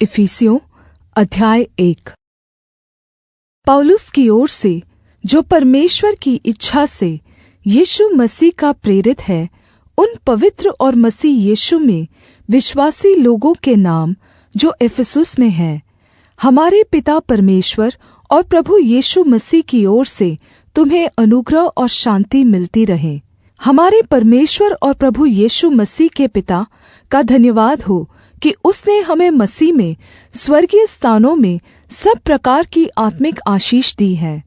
इफिसियों अध्याय 1। पौलुस की ओर से, जो परमेश्वर की इच्छा से यीशु मसीह का प्रेरित है, उन पवित्र और मसीह यीशु में विश्वासी लोगों के नाम जो इफिसुस में हैं, हमारे पिता परमेश्वर और प्रभु यीशु मसीह की ओर से तुम्हें अनुग्रह और शान्ति मिलती रहे। हमारे परमेश्वर और प्रभु यीशु मसीह के पिता का धन्यवाद हो कि उसने हमें मसीह में स्वर्गीय स्थानों में सब प्रकार की आत्मिक आशीष दी है,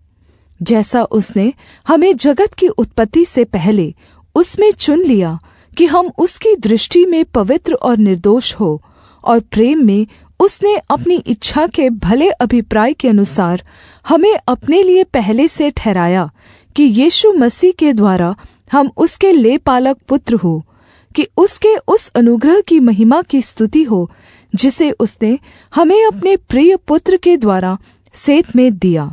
जैसा उसने हमें जगत की उत्पत्ति से पहले उसमें चुन लिया कि हम उसकी दृष्टि में पवित्र और निर्दोष हो, और प्रेम में उसने अपनी इच्छा के भले अभिप्राय के अनुसार हमें अपने लिए पहले से ठहराया कि यीशु मसीह के द्वारा हम उसके लेपालक पुत्र हो, कि उसके उस अनुग्रह की महिमा की स्तुति हो जिसे उसने हमें अपने प्रिय पुत्र के द्वारा सेत में दिया।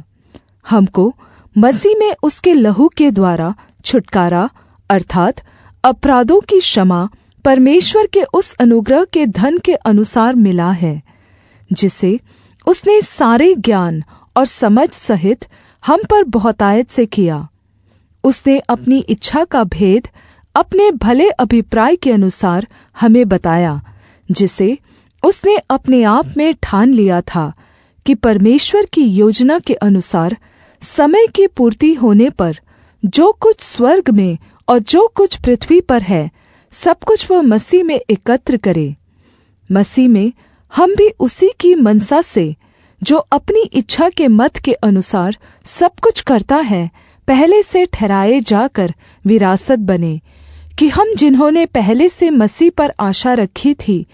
हमको मसीह में उसके लहू के द्वारा छुटकारा अर्थात् अपराधों की क्षमा परमेश्वर के उस अनुग्रह के धन के अनुसार मिला है, जिसे उसने सारे ज्ञान और समझ सहित हम पर बहुतायत से किया। उसने अपनी इच्छा का भेद अपने भले अभिप्राय के अनुसार हमें बताया, जिसे उसने अपने आप में ठान लिया था कि परमेश्वर की योजना के अनुसार समय की पूर्ति होने पर जो कुछ स्वर्ग में और जो कुछ पृथ्वी पर है, सब कुछ वह मसीह में एकत्र करे। मसीह में हम भी उसी की मनसा से, जो अपनी इच्छा के मत के अनुसार सब कुछ करता है, पहले से ठहराए जाकर विरासत बने, कि हम जिन्होंने पहले से मसीह पर आशा रखी थी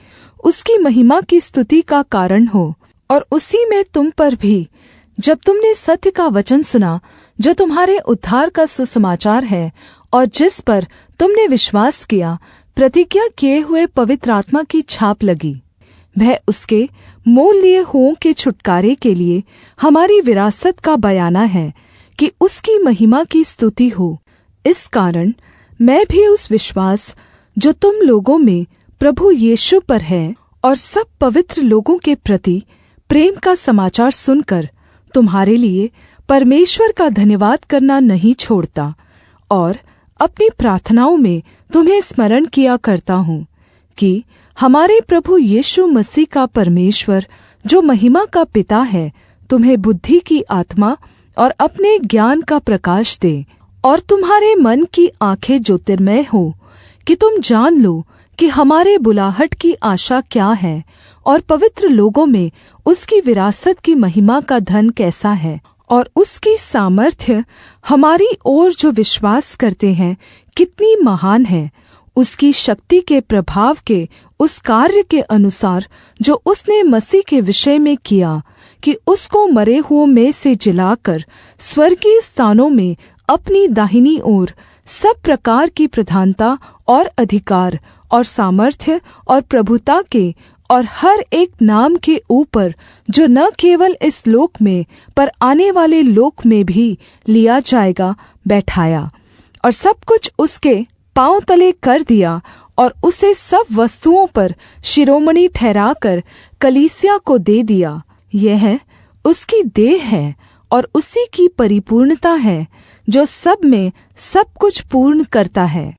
उसकी महिमा की स्तुति का कारण हो। और उसी में तुम पर भी, जब तुमने सत्य का वचन सुना जो तुम्हारे उद्धार का सुसमाचार है, और जिस पर तुमने विश्वास किया, प्रतिज्ञा किए हुए पवित्र आत्मा की छाप लगी। वह उसके मोल लिए हुओं के छुटकारे के लिए हमारी विरासत का बयाना है, कि उसकी महिमा की स्तुति हो। इस कारण मैं भी उस विश्वास जो तुम लोगों में प्रभु यीशु पर है और सब पवित्र लोगों के प्रति प्रेम का समाचार सुनकर तुम्हारे लिए परमेश्वर का धन्यवाद करना नहीं छोड़ता, और अपनी प्रार्थनाओं में तुम्हें स्मरण किया करता हूँ, कि हमारे प्रभु यीशु मसीह का परमेश्वर जो महिमा का पिता है, तुम्हें बुद्धि की आत्मा और अपने ज्ञान का प्रकाश दे, और तुम्हारे मन की आँखें ज्योतिर्मय हो, कि तुम जान लो कि हमारे बुलाहट की आशा क्या है, और पवित्र लोगों में उसकी विरासत की महिमा का धन कैसा है, और उसकी सामर्थ्य हमारी ओर जो विश्वास करते हैं कितनी महान है, उसकी शक्ति के प्रभाव के उस कार्य के अनुसार जो उसने मसीह के विषय में किया, कि उसको मरे हुओं में से जिलाकर स्वर्गीय स्थानों में अपनी दाहिनी ओर सब प्रकार की प्रधानता और अधिकार और सामर्थ्य और प्रभुता के और हर एक नाम के ऊपर, जो न केवल इस लोक में पर आने वाले लोक में भी लिया जाएगा, बैठाया, और सब कुछ उसके पाँव तले कर दिया, और उसे सब वस्तुओं पर शिरोमणि ठहराकर कलीसिया को दे दिया। यह उसकी देह है और उसी की परिपूर्णता है, जो सब में सब कुछ पूर्ण करता है।